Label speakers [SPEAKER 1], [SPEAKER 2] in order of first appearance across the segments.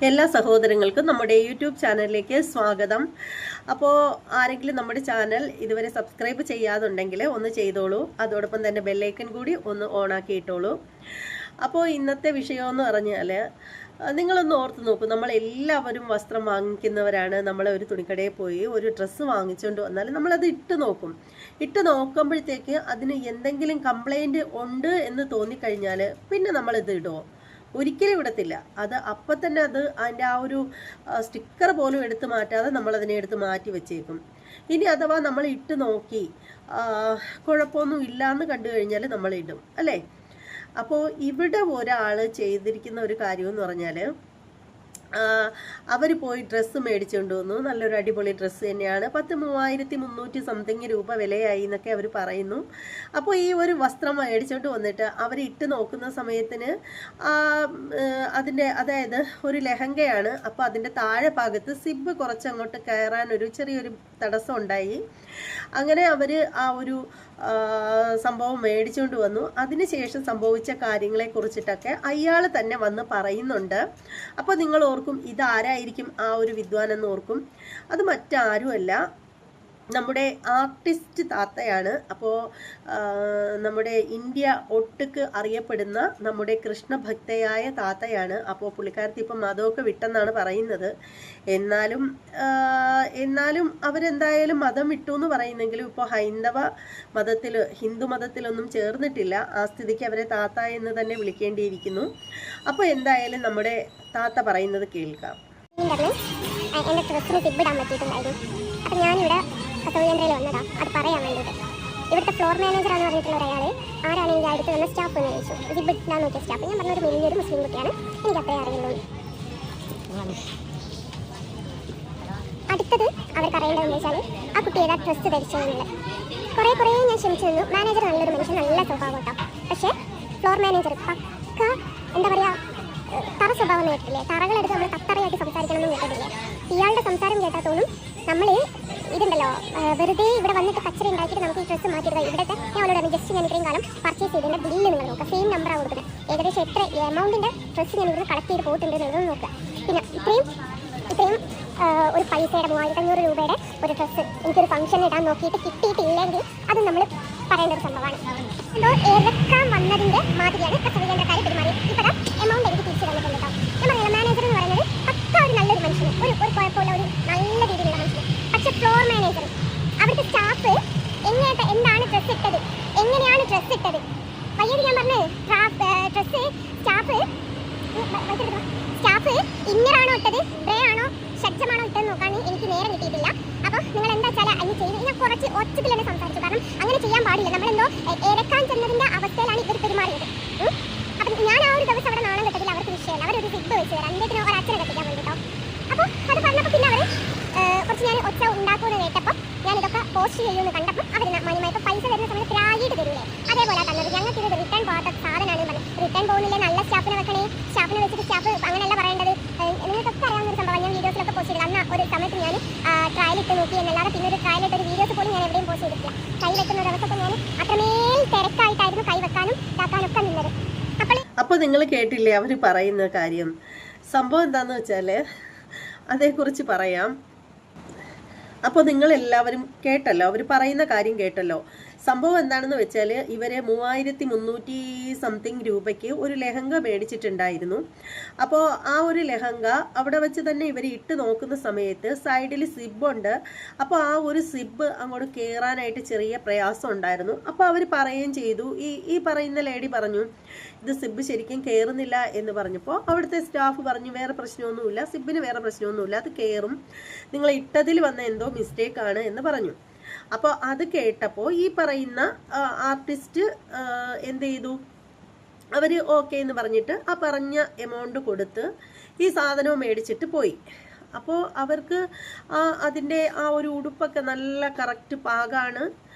[SPEAKER 1] എല്ലാ സഹോദരങ്ങൾക്കും നമ്മുടെ യൂട്യൂബ് ചാനലിലേക്ക് സ്വാഗതം. അപ്പോൾ ആരെങ്കിലും നമ്മുടെ ചാനൽ ഇതുവരെ സബ്സ്ക്രൈബ് ചെയ്യാതുണ്ടെങ്കിൽ ഒന്ന് ചെയ്തോളൂ. അതോടൊപ്പം തന്നെ ബെല്ലൈക്കൺ കൂടി ഒന്ന് ഓണാക്കിയിട്ടോളൂ. അപ്പോൾ ഇന്നത്തെ വിഷയമെന്ന് പറഞ്ഞാൽ, നിങ്ങളൊന്ന് ഓർത്ത് നോക്കൂ. നമ്മളെല്ലാവരും വസ്ത്രം വാങ്ങിക്കുന്നവരാണ്. നമ്മൾ ഒരു തുണിക്കടയിൽ പോയി ഒരു ഡ്രസ്സ് വാങ്ങിച്ചുകൊണ്ട് വന്നാൽ നമ്മളത് ഇട്ട് നോക്കും. ഇട്ട് നോക്കുമ്പോഴത്തേക്ക് അതിന് എന്തെങ്കിലും കംപ്ലൈൻറ്റ് ഉണ്ട് എന്ന് തോന്നിക്കഴിഞ്ഞാൽ പിന്നെ നമ്മളിത് ഇടുമോ? ഒരിക്കലും ഇടത്തില്ല. അത് അപ്പം തന്നെ അതിൻ്റെ ആ ഒരു സ്റ്റിക്കർ പോലും എടുത്ത് മാറ്റാതെ നമ്മളതിനെ എടുത്ത് മാറ്റി വെച്ചേക്കും. ഇനി അഥവാ നമ്മൾ ഇട്ട് നോക്കി കുഴപ്പമൊന്നും ഇല്ലയെന്ന് കണ്ടു കഴിഞ്ഞാൽ നമ്മൾ ഇടും, അല്ലേ? അപ്പോൾ ഇവിടെ ഒരാൾ ചെയ്തിരിക്കുന്ന ഒരു കാര്യമെന്ന് പറഞ്ഞാൽ, അവർ പോയി ഡ്രസ്സ് മേടിച്ചുകൊണ്ട് വന്നു. നല്ലൊരു അടിപൊളി ഡ്രസ്സ് തന്നെയാണ്. 33,300 സംതിങ് രൂപ വിലയായി എന്നൊക്കെ അവർ പറയുന്നു. അപ്പോൾ ഈ ഒരു വസ്ത്രം മേടിച്ചുകൊണ്ട് വന്നിട്ട് അവർ ഇട്ട് നോക്കുന്ന സമയത്തിന് അതായത് ഒരു ലെഹങ്കയാണ്. അപ്പോൾ അതിൻ്റെ താഴെ ഭാഗത്ത് സിബ് കുറച്ചങ്ങോട്ട് കയറാൻ ഒരു ചെറിയൊരു തടസ്സം ഉണ്ടായി. അങ്ങനെ അവർ ആ ഒരു സംഭവം മേടിച്ചുകൊണ്ട് വന്നു. അതിനുശേഷം സംഭവിച്ച കാര്യങ്ങളെ കുറിച്ചിട്ടൊക്കെ അയാൾ തന്നെ വന്ന് പറയുന്നുണ്ട്. അപ്പോൾ നിങ്ങൾ ഓർക്കും, ഇതാരായിരിക്കും ആ ഒരു വിദ്വാൻ എന്ന് ഓർക്കും. അത് മറ്റാരുമല്ല, നമ്മുടെ ആർട്ടിസ്റ്റ് താത്തയാണ്. അപ്പോൾ നമ്മുടെ ഇന്ത്യ ഒട്ടുക്ക് അറിയപ്പെടുന്ന നമ്മുടെ കൃഷ്ണഭക്തയായ താത്തയാണ്. അപ്പോൾ പുള്ളിക്കാരത്തി ഇപ്പം മതമൊക്കെ വിട്ടെന്നാണ് പറയുന്നത്. എന്നാലും അവരെന്തായാലും മതം വിട്ടു എന്ന് പറയുന്നെങ്കിലും ഇപ്പോൾ ഹിന്ദു മതത്തിലൊന്നും ചേർന്നിട്ടില്ല. ആ സ്ഥിതിക്ക് അവരെ താത്ത എന്ന് തന്നെ വിളിക്കേണ്ടിയിരിക്കുന്നു. അപ്പോൾ എന്തായാലും നമ്മുടെ താത്ത പറയുന്നത് കേൾക്കാം.
[SPEAKER 2] എൻ്റെ ഡ്രസ്സിന് സിബിടാൻ പറ്റിയിട്ടുണ്ടായിരുന്നു. അപ്പം ഞാനിവിടെ കത്തോലിയന്ത്രയിൽ വന്നതാ അത് പറയാൻ വേണ്ടിയിട്ട്. ഇവിടുത്തെ ഫ്ലോർ മാനേജറാന്ന് പറഞ്ഞിട്ടുള്ള ഒരാൾ ആരാണ് എൻ്റെ അടുത്ത് വന്ന സ്റ്റാഫ് എന്ന് ചോദിച്ചു. സിബിടാൻ നോക്കിയ സ്റ്റാഫ്. ഞാൻ പറഞ്ഞൊരു വലിയൊരു മുസ്ലിം കുട്ടിയാണ്, എനിക്ക് അത്രേ അറിയുള്ളൂ. അടുത്തത് അവർ പറയേണ്ടതെന്ന് വെച്ചാൽ ആ കുട്ടി ഏതാ ഡ്രസ്സ് ധരിച്ചതെന്നുള്ളത്. കുറേ ഞാൻ ശ്രമിച്ചു നിന്നു. മാനേജർ നല്ലൊരു മനുഷ്യൻ, നല്ല സ്വഭാവം കേട്ടോ. പക്ഷേ ഫ്ലോർ മാനേജർ പക്ക എന്താ പറയുക, തറ സ്വഭാവം കേട്ടില്ലേ? തറകളെടുത്ത് നമ്മൾ തത്തറയായിട്ട് സംസാരിക്കണമെന്ന് കേട്ടിട്ടില്ലേ? ഇയാളുടെ സംസാരം കേട്ടാൽ തോന്നും നമ്മൾ ഇതുണ്ടല്ലോ വെറുതെ ഇവിടെ വന്നിട്ട് കച്ചറ ഉണ്ടാക്കിയിട്ട് നമുക്ക് ഈ ഡ്രസ്സ് മാറ്റിയിടുക. ഇവിടുത്തെ ഞാൻ അവരോട് ജസ്റ്റ് ഞാൻ ഇത്രയും കാലം പർച്ചേസ് ചെയ്തതിൻ്റെ ബില്ല് നിങ്ങൾ നോക്കുക. സെയിം നമ്പറാണ് കൊടുക്കുന്നത്. ഏകദേശം എത്ര എമൗണ്ടിൻ്റെ ഡ്രസ്സ് ഞാൻ ഇവിടെ കളക്ട് ചെയ്ത് പോയിട്ടുണ്ട് എന്നുള്ളത് നോക്കുക. പിന്നെ ഇത്രയും ഒരു പൈസയുടെ 3,500 രൂപയുടെ ഒരു ഡ്രസ്സ് എനിക്കൊരു ഫംഗ്ഷൻ ഇടാൻ നോക്കിയിട്ട് കിട്ടിയിട്ടില്ലെങ്കിൽ അത് നമ്മൾ പറയേണ്ട ഒരു സംഭവമാണ്. എന്തോ ഇറക്കാൻ വന്നതിൻ്റെ മാതിരിയാണ് കച്ചവടക്കാർ പെരുമാറിയത്. ഇപ്പോൾ എമൗണ്ട് എനിക്ക് തിരിച്ചു തന്നിട്ടുണ്ട് കേട്ടോ. ഞാൻ പറഞ്ഞില്ല, മാനേജർ എന്ന് പറയുന്നത് പക്ക ഒരു നല്ലൊരു മനുഷ്യന്, ഒരു കുഴപ്പമില്ല, ഒരു നല്ല രീതിയിലുള്ള മനുഷ്യന്. പക്ഷെ ഫ്ലോർ മാനേജർ അവിടുത്തെ സ്റ്റാഫ് എന്താണ് ഡ്രസ്സ് ഇട്ടത്, എങ്ങനെയാണ് ഡ്രസ്സ് ഇട്ടത്, പയ്യത് ഞാൻ പറഞ്ഞത് സ്റ്റാഫ് ഇന്നറാണോ ഇട്ടത്, ബ്രേ ആണോ ഷഡ്ജമാണോ ഇട്ടതെന്ന് നോക്കാൻ എനിക്ക് നേരം കിട്ടിയിട്ടില്ല. അപ്പോൾ നിങ്ങൾ എന്താ വെച്ചാൽ അതിന് ചെയ്ത് ഞാൻ കുറച്ച് ഒച്ചത്തിൽ തന്നെ സംസാരിച്ചു. കാരണം അങ്ങനെ ചെയ്യാൻ പാടില്ല. നമ്മളെന്തോ ഇറക്കാൻ ചെന്നതിൻ്റെ അവസ്ഥയിലാണ് ഇവർ പെരുമാറിയത്. അപ്പം ഞാൻ ആ ഒരു ദിവസം അവിടെ നാണം കെട്ടതിൽ അവർക്ക് വിഷയമല്ല. അവരൊരു സിബ് വെച്ച് തരാം, എന്തെങ്കിലും ഒരു അച്ഛനെ കെട്ടിക്കാൻ വേണ്ടിയിട്ടോ. അപ്പോൾ അത് പറഞ്ഞപ്പോൾ പിന്നെ അവർ കുറച്ച് ഞാൻ ഒച്ച ഉണ്ടാക്കുമെന്ന് കേട്ടപ്പോൾ ഞാനിതൊക്കെ പോസ്റ്റ് ചെയ്യുമെന്ന് കണ്ടപ്പോൾ അവർ മാന്യമായപ്പോൾ പൈസ തരുന്ന സമയത്ത് പ്രാഗിയിട്ട് തരൂലേ, അതേപോലെ തന്നത്. ഞങ്ങൾക്ക് ഇത് റിട്ടേൺ പോകാത്ത സാധനമാണ് പറഞ്ഞു. റിട്ടേൺ പോകുന്നില്ല, നല്ല സ്റ്റാഫിനെ വെക്കണേ, സ്റ്റാഫിനെ വെച്ചിട്ട് സ്റ്റാഫ് അങ്ങനെയല്ല പറയേണ്ടത്. നിങ്ങൾക്കൊക്കെ അറിയാവുന്ന ഒരു സംഭവം. ഞാൻ വീഡിയോസിലൊക്കെ പോസ്റ്റ് ചെയ്തു. അന്ന് ഒരു സമയത്ത് ഞാൻ ട്രയലിട്ട് നോക്കി എന്നല്ലാതെ പിന്നെ ഒരു ട്രയലിട്ട് ഒരു വീഡിയോസ് പോലും ഞാൻ എവിടെയും പോസ്റ്റ് ചെയ്തിട്ടില്ല. കൈ വെക്കുന്ന ദിവസമൊക്കെ ഞാൻ അത്രമേൽ തിരക്കായിട്ടായിരുന്നു കൈ വെക്കാനും ഇതാക്കാനൊക്കെ നിന്നത്.
[SPEAKER 1] അപ്പോൾ നിങ്ങൾ കേട്ടില്ലേ അവർ പറയുന്ന കാര്യം? സംഭവം എന്താണെന്ന് വെച്ചാൽ അതേക്കുറിച്ച് പറയാം. അപ്പോൾ നിങ്ങളെല്ലാവരും കേട്ടല്ലോ, അവർ പറയുന്ന കാര്യം കേട്ടല്ലോ. സംഭവം എന്താണെന്ന് വെച്ചാൽ ഇവരെ 3,300 സംതിങ് രൂപയ്ക്ക് ഒരു ലെഹങ്ക മേടിച്ചിട്ടുണ്ടായിരുന്നു. അപ്പോൾ ആ ഒരു ലെഹങ്ക അവിടെ വെച്ച് തന്നെ ഇവർ ഇട്ട് നോക്കുന്ന സമയത്ത് സൈഡിൽ സിബുണ്ട്. അപ്പോൾ ആ ഒരു സിബ് അങ്ങോട്ട് കയറാനായിട്ട് ചെറിയ പ്രയാസം ഉണ്ടായിരുന്നു. അപ്പോൾ അവർ പറയുകയും ചെയ്തു, ഈ പറയുന്ന ലേഡി പറഞ്ഞു ഇത് സിബ് ശരിക്കും കയറുന്നില്ല എന്ന് പറഞ്ഞപ്പോൾ അവിടുത്തെ സ്റ്റാഫ് പറഞ്ഞു വേറെ പ്രശ്നമൊന്നുമില്ല, സിബിന് വേറെ പ്രശ്നമൊന്നുമില്ല, അത് കയറും, നിങ്ങൾ ഇട്ടതിൽ വന്ന എന്തോ മിസ്റ്റേക്കാണ് എന്ന് പറഞ്ഞു. അപ്പോൾ അത് കേട്ടപ്പോൾ ഈ പറയുന്ന ആർട്ടിസ്റ്റ് എന്ത് ചെയ്തു, അവർ ഓക്കെ എന്ന് പറഞ്ഞിട്ട് ആ പറഞ്ഞ എമൗണ്ട് കൊടുത്ത് ഈ സാധനവും മേടിച്ചിട്ട് പോയി. അപ്പോൾ അവർക്ക് അതിൻ്റെ ആ ഒരു ഉടുപ്പൊക്കെ നല്ല കറക്റ്റ് പാകമാണ്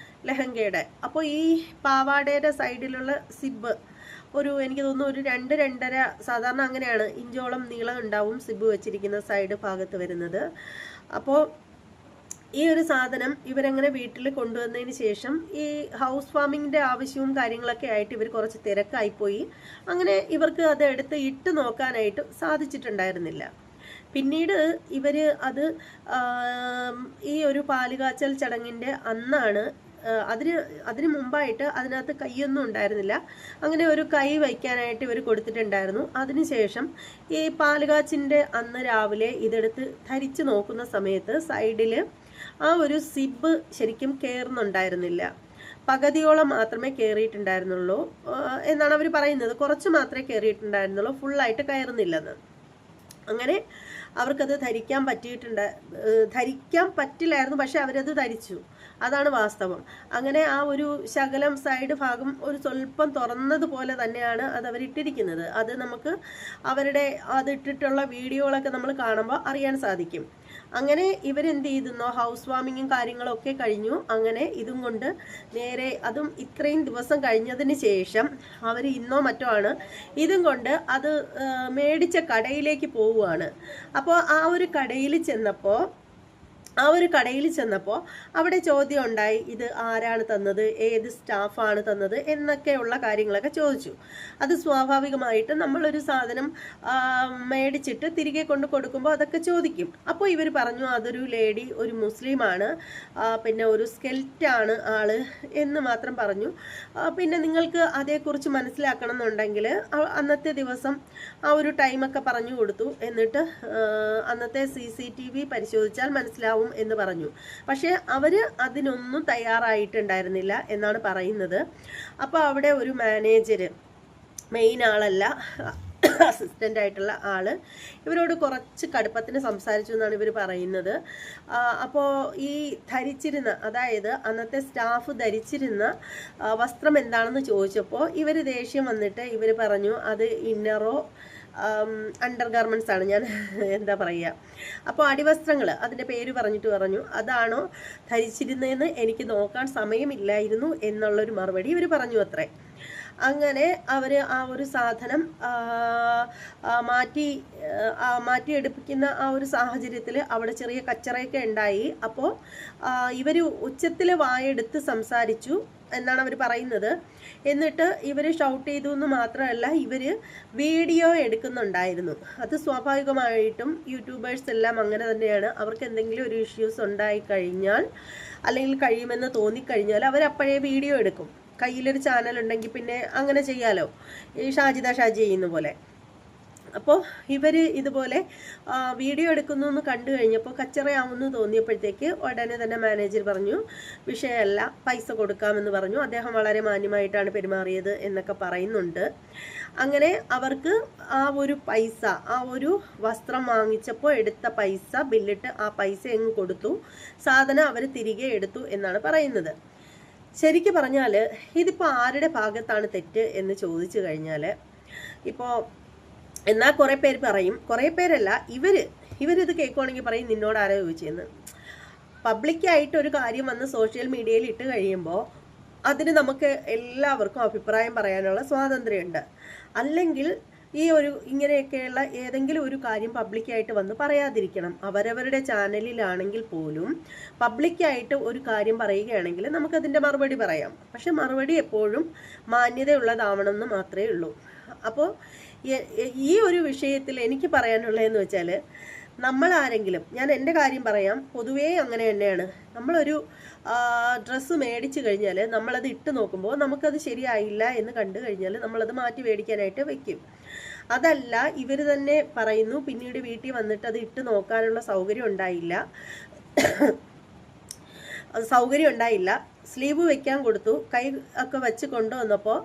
[SPEAKER 1] ലെഹങ്കയുടെ. അപ്പോൾ ഈ പാവാടയുടെ സൈഡിലുള്ള സിബ് എനിക്ക് തോന്നുന്നു ഒരു 2-2.5 സാധാരണ അങ്ങനെയാണ്, ഇഞ്ചോളം നീളം ഉണ്ടാവും സിബ് വെച്ചിരിക്കുന്ന സൈഡ് ഭാഗത്ത് വരുന്നത്. അപ്പോൾ ഈ ഒരു സാധനം ഇവരങ്ങനെ വീട്ടിൽ കൊണ്ടുവന്നതിന് ശേഷം ഈ ഹൗസ് വാമിങ്ങിൻ്റെ ആവശ്യവും കാര്യങ്ങളൊക്കെ ആയിട്ട് ഇവർ കുറച്ച് തിരക്കായിപ്പോയി. അങ്ങനെ ഇവർക്ക് അത് എടുത്ത് ഇട്ട് നോക്കാനായിട്ട് സാധിച്ചിട്ടുണ്ടായിരുന്നില്ല. പിന്നീട് ഇവർ അത് ഈ ഒരു പാലുകാച്ചൽ ചടങ്ങിൻ്റെ അന്നാണ് അതിന് മുമ്പായിട്ട് അതിനകത്ത് കൈയൊന്നും ഉണ്ടായിരുന്നില്ല. അങ്ങനെ ഒരു കൈ വയ്ക്കാനായിട്ട് ഇവർ കൊടുത്തിട്ടുണ്ടായിരുന്നു. അതിനുശേഷം ഈ പാലുകാച്ചിൻ്റെ അന്ന് രാവിലെ ഇതെടുത്ത് ധരിച്ച് നോക്കുന്ന സമയത്ത് സൈഡിൽ ആ ഒരു സിബ് ശരിക്കും കയറുന്നുണ്ടായിരുന്നില്ല. പകുതിയോളം മാത്രമേ കയറിയിട്ടുണ്ടായിരുന്നുള്ളൂ എന്നാണ് അവർ പറയുന്നത്. കുറച്ച് മാത്രമേ കയറിയിട്ടുണ്ടായിരുന്നുള്ളൂ, ഫുള്ളായിട്ട് കയറുന്നില്ലെന്ന്. അങ്ങനെ അവർക്കത് ധരിക്കാൻ പറ്റില്ലായിരുന്നു, പക്ഷെ അവരത് ധരിച്ചു. അതാണ് വാസ്തവം. അങ്ങനെ ആ ഒരു ശകലം സൈഡ് ഭാഗം ഒരു സ്വല്പം തുറന്നതുപോലെ തന്നെയാണ് അത് അവരിട്ടിരിക്കുന്നത്. അത് നമുക്ക് അവരുടെ അതിട്ടിട്ടുള്ള വീഡിയോകളൊക്കെ നമ്മൾ കാണുമ്പോൾ അറിയാൻ സാധിക്കും. അങ്ങനെ ഇവരെന്ത് ചെയ്തെന്നോ, ഹൗസ് വാമിങ്ങും കാര്യങ്ങളൊക്കെ കഴിഞ്ഞു. അങ്ങനെ ഇതും കൊണ്ട് നേരെ, അതും ഇത്രയും ദിവസം കഴിഞ്ഞതിന് ശേഷം അവർ ഇന്നോ മറ്റോ ആണ് ഇതും കൊണ്ട് അത് മേടിച്ച കടയിലേക്ക് പോവുകയാണ്. അപ്പോൾ ആ ഒരു കടയിൽ ചെന്നപ്പോൾ അവിടെ ചോദ്യം ഉണ്ടായി, ഇത് ആരാണ് തന്നത്, ഏത് സ്റ്റാഫാണ് തന്നത് എന്നൊക്കെയുള്ള കാര്യങ്ങളൊക്കെ ചോദിച്ചു. അത് സ്വാഭാവികമായിട്ട് നമ്മളൊരു സാധനം മേടിച്ചിട്ട് തിരികെ കൊണ്ട് കൊടുക്കുമ്പോൾ അതൊക്കെ ചോദിക്കും. അപ്പോൾ ഇവർ പറഞ്ഞു അതൊരു ലേഡി, ഒരു മുസ്ലിമാണ്, പിന്നെ ഒരു സ്കെൽറ്റാണ് ആള് എന്ന് മാത്രം പറഞ്ഞു. പിന്നെ നിങ്ങൾക്ക് അതേക്കുറിച്ച് മനസ്സിലാക്കണം എന്നുണ്ടെങ്കിൽ അന്നത്തെ ദിവസം ആ ഒരു ടൈമൊക്കെ പറഞ്ഞു കൊടുത്തു. എന്നിട്ട് അന്നത്തെ CCTV പരിശോധിച്ചാൽ മനസ്സിലാവും എന്ന് പറഞ്ഞു. പക്ഷെ അവര് അതിനൊന്നും തയ്യാറായിട്ടുണ്ടായിരുന്നില്ല എന്നാണ് പറയുന്നത്. അപ്പോൾ അവിടെ ഒരു മാനേജർ, മെയിൻ ആളല്ല, അസിസ്റ്റൻ്റ് ആയിട്ടുള്ള ആള് ഇവരോട് കുറച്ച് കടുപ്പത്തിന് സംസാരിച്ചു എന്നാണ് ഇവർ പറയുന്നത്. അപ്പോൾ ഈ ധരിച്ചിരുന്ന, അതായത് അന്നത്തെ സ്റ്റാഫ് ധരിച്ചിരുന്ന വസ്ത്രം എന്താണെന്ന് ചോദിച്ചപ്പോൾ ഇവർ ദേഷ്യം വന്നിട്ട് ഇവർ പറഞ്ഞു അത് ഇന്നറോ അണ്ടർ ഗാർമെൻറ്റ്സ് ആണ്, ഞാൻ എന്താ പറയുക, അപ്പോൾ അടിവസ്ത്രങ്ങൾ, അതിൻ്റെ പേര് പറഞ്ഞു അതാണോ ധരിച്ചിരുന്നതെന്ന് എനിക്ക് നോക്കാൻ സമയമില്ലായിരുന്നു എന്നുള്ളൊരു മറുപടി ഇവർ പറഞ്ഞു അത്രേ. അങ്ങനെ അവർ ആ ഒരു സാധനം മാറ്റിയെടുപ്പിക്കുന്ന ആ ഒരു സാഹചര്യത്തിൽ അവിടെ ചെറിയ കച്ചറയൊക്കെ ഉണ്ടായി. അപ്പോൾ ഇവർ ഉച്ചത്തിൽ വായെടുത്ത് സംസാരിച്ചു എന്നാണ് അവർ പറയുന്നത്. എന്നിട്ട് ഇവർ ഷൗട്ട് ചെയ്തു എന്ന് മാത്രമല്ല, ഇവർ വീഡിയോ എടുക്കുന്നുണ്ടായിരുന്നു. അത് സ്വാഭാവികമായിട്ടും യൂട്യൂബേഴ്സ് എല്ലാം അങ്ങനെ തന്നെയാണ്. അവർക്ക് എന്തെങ്കിലും ഒരു ഇഷ്യൂസ് ഉണ്ടായിക്കഴിഞ്ഞാൽ അല്ലെങ്കിൽ കഴിയുമെന്ന് തോന്നിക്കഴിഞ്ഞാൽ അവരപ്പോഴേ വീഡിയോ എടുക്കും. കയ്യിലൊരു ചാനൽ ഉണ്ടെങ്കിൽ പിന്നെ അങ്ങനെ ചെയ്യാലോ, ഈ ഷാജി ചെയ്യുന്ന പോലെ. അപ്പോൾ ഇവർ ഇതുപോലെ വീഡിയോ എടുക്കുന്നു എന്ന് കണ്ടു കഴിഞ്ഞപ്പോൾ കച്ചറയാവുമെന്ന് തോന്നിയപ്പോഴത്തേക്ക് ഉടനെ തന്നെ മാനേജർ പറഞ്ഞു വിഷയമല്ല, പൈസ കൊടുക്കാമെന്ന് പറഞ്ഞു. അദ്ദേഹം വളരെ മാന്യമായിട്ടാണ് പെരുമാറിയത് എന്നൊക്കെ പറയുന്നുണ്ട്. അങ്ങനെ അവർക്ക് ആ ഒരു പൈസ, ആ ഒരു വസ്ത്രം വാങ്ങിച്ചപ്പോൾ എടുത്ത പൈസ ബില്ലിട്ട് ആ പൈസ എങ്ങ് കൊടുത്തു, സാധനം അവർ തിരികെ എടുത്തു എന്നാണ് പറയുന്നത്. ശരിക്കും പറഞ്ഞാൽ ഇതിപ്പോൾ ആരുടെ ഭാഗത്താണ് തെറ്റ് എന്ന് ചോദിച്ചു കഴിഞ്ഞാൽ, ഇപ്പോൾ എന്നാൽ കുറേ പേര് പറയും, കുറേ പേരല്ല, ഇവരിത് കേൾക്കുവാണെങ്കിൽ പറയും നിന്നോട് ആരോ ചോദിച്ചെന്ന്. പബ്ലിക്കായിട്ട് ഒരു കാര്യം വന്ന് സോഷ്യൽ മീഡിയയിൽ ഇട്ട് കഴിയുമ്പോൾ അതിന് നമുക്ക് എല്ലാവർക്കും അഭിപ്രായം പറയാനുള്ള സ്വാതന്ത്ര്യമുണ്ട്. അല്ലെങ്കിൽ ഈ ഒരു ഇങ്ങനെയൊക്കെയുള്ള ഏതെങ്കിലും ഒരു കാര്യം പബ്ലിക്കായിട്ട് വന്ന് പറയാതിരിക്കണം. അവരവരുടെ ചാനലിലാണെങ്കിൽ പോലും പബ്ലിക്കായിട്ട് ഒരു കാര്യം പറയുകയാണെങ്കിൽ നമുക്കതിൻ്റെ മറുപടി പറയാം. പക്ഷെ മറുപടി എപ്പോഴും മാന്യതയുള്ളതാവണമെന്ന് മാത്രമേ ഉള്ളൂ. അപ്പോൾ ഈ ഒരു വിഷയത്തിൽ എനിക്ക് പറയാനുള്ളതെന്ന് വെച്ചാൽ, നമ്മളാരെങ്കിലും, ഞാൻ എൻ്റെ കാര്യം പറയാം, പൊതുവേ അങ്ങനെ തന്നെയാണ്. നമ്മളൊരു ഡ്രസ്സ് മേടിച്ചു കഴിഞ്ഞാൽ നമ്മളത് ഇട്ട് നോക്കുമ്പോൾ നമുക്കത് ശരിയായില്ല എന്ന് കണ്ടു കഴിഞ്ഞാൽ നമ്മളത് മാറ്റി മേടിക്കാനായിട്ട് വെക്കും. അതല്ല, ഇവർ തന്നെ പറയുന്നു പിന്നീട് വീട്ടിൽ വന്നിട്ട് അത് ഇട്ട് നോക്കാനുള്ള സൗകര്യം ഉണ്ടായില്ല, സ്ലീവ് വെക്കാൻ കൊടുത്തു, കൈ ഒക്കെ വെച്ച് കൊണ്ടുവന്നപ്പോൾ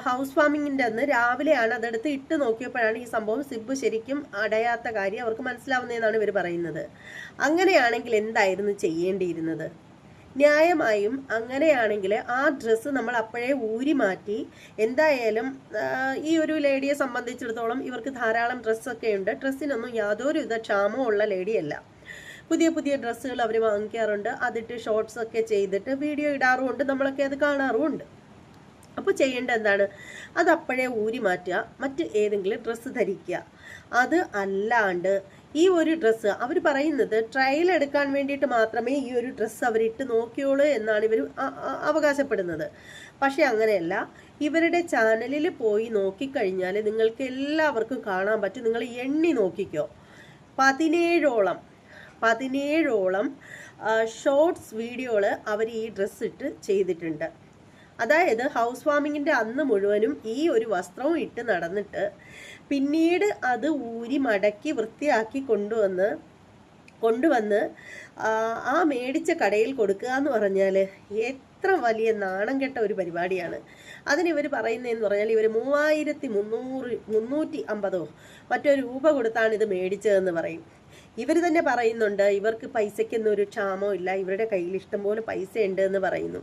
[SPEAKER 1] ഹൗസ് വാമിങ്ങിൻ്റെ അന്ന് രാവിലെയാണ് അതെടുത്ത് ഇട്ട് നോക്കിയപ്പോഴാണ് ഈ സംഭവം സിബ് ശരിക്കും അടയാത്ത കാര്യം അവർക്ക് മനസ്സിലാവുന്നതെന്നാണ് ഇവർ പറയുന്നത്. അങ്ങനെയാണെങ്കിൽ എന്തായിരുന്നു ചെയ്യേണ്ടിയിരുന്നത്? ന്യായമായും അങ്ങനെയാണെങ്കിൽ ആ ഡ്രസ്സ് നമ്മൾ അപ്പോഴേ ഊരി മാറ്റി, എന്തായാലും ഈ ഒരു ലേഡിയെ സംബന്ധിച്ചിടത്തോളം ഇവർക്ക് ധാരാളം ഡ്രസ്സൊക്കെ ഉണ്ട്, ഡ്രസ്സിനൊന്നും യാതൊരു വിധ ക്ഷാമവും ഉള്ള ലേഡിയല്ല. പുതിയ ഡ്രസ്സുകൾ അവർ വാങ്ങിക്കാറുണ്ട്, അതിട്ട് ഷോർട്സ് ഒക്കെ ചെയ്തിട്ട് വീഡിയോ ഇടാറുമുണ്ട്, നമ്മളൊക്കെ അത് കാണാറുമുണ്ട്. അപ്പോൾ ചെയ്യേണ്ട എന്താണ്? അത് അപ്പോഴേ ഊരി മാറ്റുക, മറ്റ് ഏതെങ്കിലും ഡ്രസ്സ് ധരിക്കുക. അത് അല്ലാണ്ട് ഈ ഒരു ഡ്രസ്സ് അവർ പറയുന്നത് ട്രയൽ എടുക്കാൻ വേണ്ടിയിട്ട് മാത്രമേ ഈ ഒരു ഡ്രസ്സ് അവരിട്ട് നോക്കിയോളൂ എന്നാണ് ഇവർ അവകാശപ്പെടുന്നത്. പക്ഷെ അങ്ങനെയല്ല, ഇവരുടെ ചാനലിൽ പോയി നോക്കിക്കഴിഞ്ഞാൽ നിങ്ങൾക്ക് എല്ലാവർക്കും കാണാൻ പറ്റും. നിങ്ങൾ എണ്ണി നോക്കിക്കോ, 17ഓളം ഷോർട്സ് വീഡിയോകൾ അവർ ഈ ഡ്രസ്സ് ഇട്ട് ചെയ്തിട്ടുണ്ട്. അതായത് ഹൗസ് വാമിങ്ങിൻ്റെ അന്ന് മുഴുവനും ഈ ഒരു വസ്ത്രവും ഇട്ട് നടന്നിട്ട് പിന്നീട് അത് ഊരി മടക്കി വൃത്തിയാക്കി കൊണ്ടുവന്ന് ആ മേടിച്ച കടയിൽ കൊടുക്കുക എന്ന് പറഞ്ഞാൽ എത്ര വലിയ നാണം കെട്ട ഒരു പരിപാടിയാണ്. അതിനിവർ പറയുന്നതെന്ന് പറഞ്ഞാൽ ഇവർ 3350 മറ്റോ രൂപ കൊടുത്താണ് ഇത് മേടിച്ചതെന്ന് പറയും. ഇവർ തന്നെ പറയുന്നുണ്ട് ഇവർക്ക് പൈസയ്ക്കൊന്നും ഒരു ക്ഷാമവും ഇല്ല, ഇവരുടെ കയ്യിൽ ഇഷ്ടംപോലെ പൈസ ഉണ്ട് എന്ന് പറയുന്നു.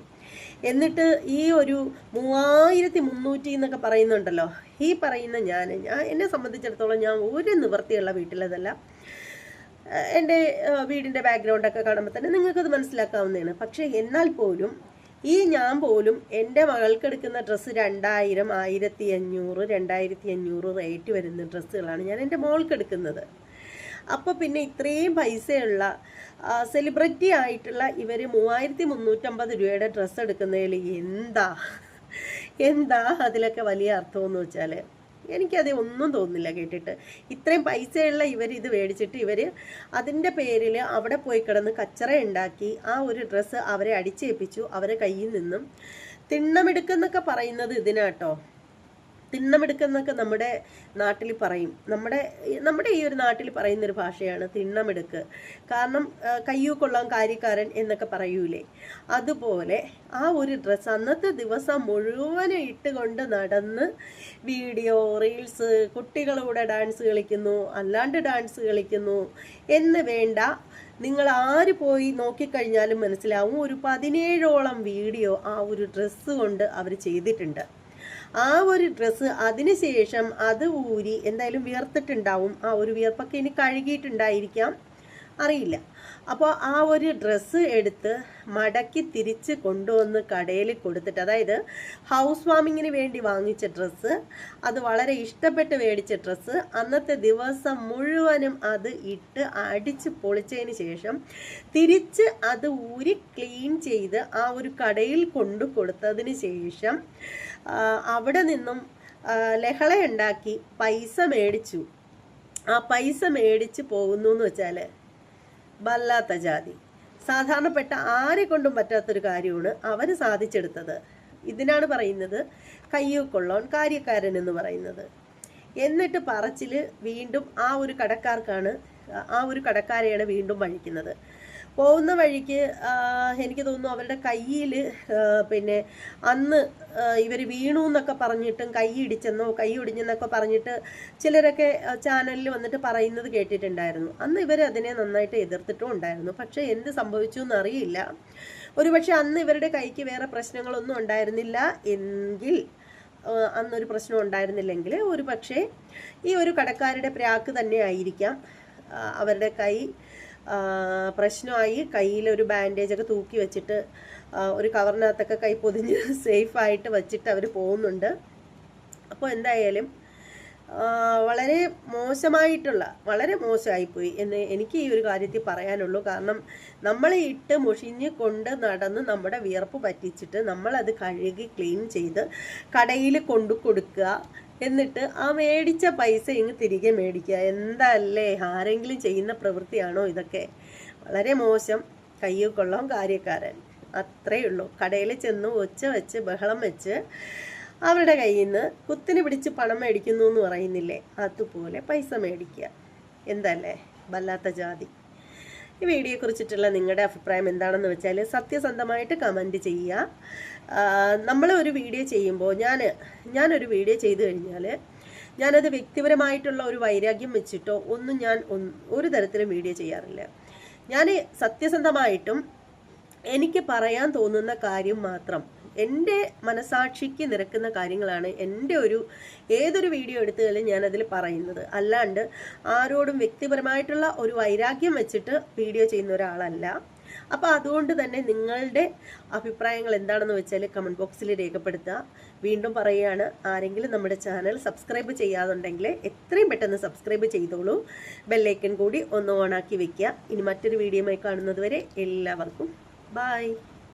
[SPEAKER 1] എന്നിട്ട് ഈ ഒരു 3300 എന്നൊക്കെ പറയുന്നുണ്ടല്ലോ, ഈ പറയുന്ന ഞാൻ എന്നെ സംബന്ധിച്ചിടത്തോളം ഞാൻ ഒരു നിവൃത്തിയുള്ള വീട്ടിലതല്ല. എൻ്റെ വീടിൻ്റെ ബാക്ക്ഗ്രൗണ്ടൊക്കെ കാണുമ്പോൾ തന്നെ നിങ്ങൾക്കത് മനസ്സിലാക്കാവുന്നതാണ്. പക്ഷേ എന്നാൽ പോലും ഞാൻ പോലും എൻ്റെ മകൾക്ക് എടുക്കുന്ന ഡ്രസ്സ് 2000, 1500, 2500 റേറ്റ് വരുന്ന ഡ്രസ്സുകളാണ് ഞാൻ എൻ്റെ മോൾക്ക് എടുക്കുന്നത്. അപ്പോൾ പിന്നെ ഇത്രയും പൈസയുള്ള സെലിബ്രിറ്റി ആയിട്ടുള്ള ഇവർ 3350 രൂപയുടെ ഡ്രസ്സ് എടുക്കുന്നതിൽ എന്താ അതിലൊക്കെ വലിയ അർത്ഥമെന്ന് വെച്ചാൽ എനിക്കത് ഒന്നും തോന്നുന്നില്ല കേട്ടിട്ട്. ഇത്രയും പൈസയുള്ള ഇവർ ഇത് മേടിച്ചിട്ട് ഇവർ അതിൻ്റെ പേരിൽ അവിടെ പോയി കിടന്ന് കച്ചറ ഉണ്ടാക്കി ആ ഒരു ഡ്രസ്സ് അവരെ അടിച്ചേൽപ്പിച്ചു. അവരെ കയ്യിൽ നിന്നും തിണ്ണമെടുക്കെന്നൊക്കെ പറയുന്നത് ഇതിനാട്ടോ. തിണ്ണമെടുക്കെന്നൊക്കെ നമ്മുടെ നാട്ടിൽ പറയും. നമ്മുടെ ഈ ഒരു നാട്ടിൽ പറയുന്നൊരു ഭാഷയാണ് തിണ്ണമെടുക്ക്. കാരണം കയ്യൂ കൊള്ളാൻ കാര്യക്കാരൻ എന്നൊക്കെ പറയൂലേ, അതുപോലെ ആ ഒരു ഡ്രസ്സ് അന്നത്തെ ദിവസം മുഴുവനും ഇട്ടുകൊണ്ട് നടന്ന് വീഡിയോ, റീൽസ്, കുട്ടികളൂടെ ഡാൻസ് കളിക്കുന്നു, അല്ലാണ്ട് ഡാൻസ് കളിക്കുന്നു എന്ന് വേണ്ട, നിങ്ങൾ ആര് പോയി നോക്കിക്കഴിഞ്ഞാലും മനസ്സിലാവും ഒരു 17ഓളം വീഡിയോ ആ ഒരു ഡ്രസ്സ് കൊണ്ട് അവർ ചെയ്തിട്ടുണ്ട്. ആ ഒരു ഡ്രസ്സ് അതിനുശേഷം അത് ഊരി എന്തായാലും വിയർത്തിട്ടുണ്ടാവും. ആ ഒരു വിയർപ്പൊക്കെ ഇനി കഴുകിയിട്ടുണ്ടായിരിക്കാം, അറിയില്ല. അപ്പോൾ ആ ഒരു ഡ്രസ്സ് എടുത്ത് മടക്കി തിരിച്ച് കൊണ്ടുവന്ന് കടയിൽ കൊടുത്തിട്ട്, അതായത് ഹൗസ് വാമിങ്ങിന് വേണ്ടി വാങ്ങിച്ച ഡ്രസ്സ്, അത് വളരെ ഇഷ്ടപ്പെട്ട് മേടിച്ച ഡ്രസ്സ്, അന്നത്തെ ദിവസം മുഴുവനും അത് ഇട്ട് അടിച്ച് പൊളിച്ചതിന് ശേഷം തിരിച്ച് അത് ഊരി ക്ലീൻ ചെയ്ത് ആ ഒരു കടയിൽ കൊണ്ടു കൊടുത്തതിന് ശേഷം അവിടെ നിന്നും ലഹളയുണ്ടാക്കി പൈസ മേടിച്ചു. ആ പൈസ മേടിച്ച് പോകുന്നു എന്ന് വെച്ചാൽ വല്ലാത്ത ജാതി. സാധാരണപ്പെട്ട ആരെ കൊണ്ടും പറ്റാത്തൊരു കാര്യമാണ് അവർ സാധിച്ചെടുത്തത്. ഇതിനാണ് പറയുന്നത് കയ്യൂ കൊള്ളോൻ കാര്യക്കാരൻ എന്ന് പറയുന്നത്. എന്നിട്ട് പറച്ചിൽ വീണ്ടും ആ ഒരു കടക്കാരെയാണ് വീണ്ടും വഴിക്കുന്നത്. പോകുന്ന വഴിക്ക് എനിക്ക് തോന്നുന്നു അവരുടെ കയ്യിൽ പിന്നെ അന്ന് ഇവർ വീണു എന്നൊക്കെ പറഞ്ഞിട്ടും കൈ ഒടിഞ്ഞെന്നൊക്കെ പറഞ്ഞിട്ട് ചിലരൊക്കെ ചാനലിൽ വന്നിട്ട് പറയുന്നത് കേട്ടിട്ടുണ്ടായിരുന്നു. അന്ന് ഇവർ അതിനെ നന്നായിട്ട് എതിർത്തിട്ടും ഉണ്ടായിരുന്നു. പക്ഷേ എന്ത് സംഭവിച്ചു എന്നറിയില്ല. ഒരുപക്ഷെ അന്ന് ഇവരുടെ കൈക്ക് വേറെ പ്രശ്നങ്ങളൊന്നും ഉണ്ടായിരുന്നില്ല എങ്കിൽ, അന്നൊരു പ്രശ്നം ഉണ്ടായിരുന്നില്ലെങ്കിൽ ഒരു പക്ഷേ ഈ ഒരു കടക്കാരുടെ പ്രാക്ക് തന്നെ ആയിരിക്കാം. അവരുടെ കൈ പ്രശ്നമായി കയ്യിലൊരു ബാൻഡേജൊക്കെ തൂക്കി വെച്ചിട്ട് ഒരു കവറിനകത്തൊക്കെ കൈ പൊതിഞ്ഞ് സേഫായിട്ട് വച്ചിട്ട് അവർ പോകുന്നുണ്ട്. അപ്പോൾ എന്തായാലും വളരെ മോശമായിപ്പോയി എന്ന് എനിക്ക് ഈ ഒരു കാര്യത്തിൽ പറയാനുള്ളൂ. കാരണം നമ്മളെ ഇട്ട് മുഷിഞ്ഞ് കൊണ്ട് നടന്ന് നമ്മുടെ വിയർപ്പ് പറ്റിച്ചിട്ട് നമ്മളത് കഴുകി ക്ലീൻ ചെയ്ത് കടയിൽ കൊണ്ടു കൊടുക്കുക, എന്നിട്ട് ആ മേടിച്ച പൈസ ഇങ്ങ് തിരികെ മേടിക്കുക. എന്തല്ലേ, ആരെങ്കിലും ചെയ്യുന്ന പ്രവൃത്തിയാണോ ഇതൊക്കെ? വളരെ മോശം. കയ്യൂ കൊള്ളാം കാര്യക്കാരൻ, അത്രയേ ഉള്ളൂ. കടയിൽ ചെന്ന് ഒച്ച വെച്ച് ബഹളം വെച്ച് അവരുടെ കയ്യിൽ നിന്ന് കുത്തിന് പിടിച്ച് പണം മേടിക്കുന്നു എന്ന് പറയുന്നില്ലേ, അതുപോലെ പൈസ മേടിക്കുക. എന്തല്ലേ, വല്ലാത്ത ജാതി. ഈ വീഡിയോയെക്കുറിച്ചിട്ടുള്ള നിങ്ങളുടെ അഭിപ്രായം എന്താണെന്ന് വെച്ചാൽ സത്യസന്ധമായിട്ട് കമൻറ്റ് ചെയ്യുക. നമ്മൾ ഒരു വീഡിയോ ചെയ്യുമ്പോൾ ഞാനൊരു വീഡിയോ ചെയ്തു കഴിഞ്ഞാൽ ഞാനത് വ്യക്തിപരമായിട്ടുള്ള ഒരു വൈരാഗ്യം വെച്ചിട്ടോ ഒന്നും ഞാൻ ഒരു തരത്തിലും വീഡിയോ ചെയ്യാറില്ല. ഞാൻ സത്യസന്ധമായിട്ടും എനിക്ക് പറയാൻ തോന്നുന്ന കാര്യം മാത്രം, എൻ്റെ മനസാക്ഷിക്ക് നിരക്കുന്ന കാര്യങ്ങളാണ് ഏതൊരു വീഡിയോ എടുത്താലും ഞാനതിൽ പറയുന്നത്. അല്ലാണ്ട് ആരോടും വ്യക്തിപരമായിട്ടുള്ള ഒരു വൈരാഗ്യം വെച്ചിട്ട് വീഡിയോ ചെയ്യുന്ന ഒരാളല്ല. അപ്പോൾ അതുകൊണ്ട് തന്നെ നിങ്ങളുടെ അഭിപ്രായങ്ങൾ എന്താണെന്ന് വെച്ചാൽ കമൻറ്റ് ബോക്സിൽ രേഖപ്പെടുത്തുക. വീണ്ടും പറയുകയാണ്, ആരെങ്കിലും നമ്മുടെ ചാനൽ സബ്സ്ക്രൈബ് ചെയ്യാതുണ്ടെങ്കിൽ എത്രയും പെട്ടെന്ന് സബ്സ്ക്രൈബ് ചെയ്തോളൂ. ബെല്ലൈക്കൺ കൂടി ഒന്ന് ഓണാക്കി വെക്കുക. ഇനി മറ്റൊരു വീഡിയോയുമായി കാണുന്നത് വരെ എല്ലാവർക്കും ബൈ.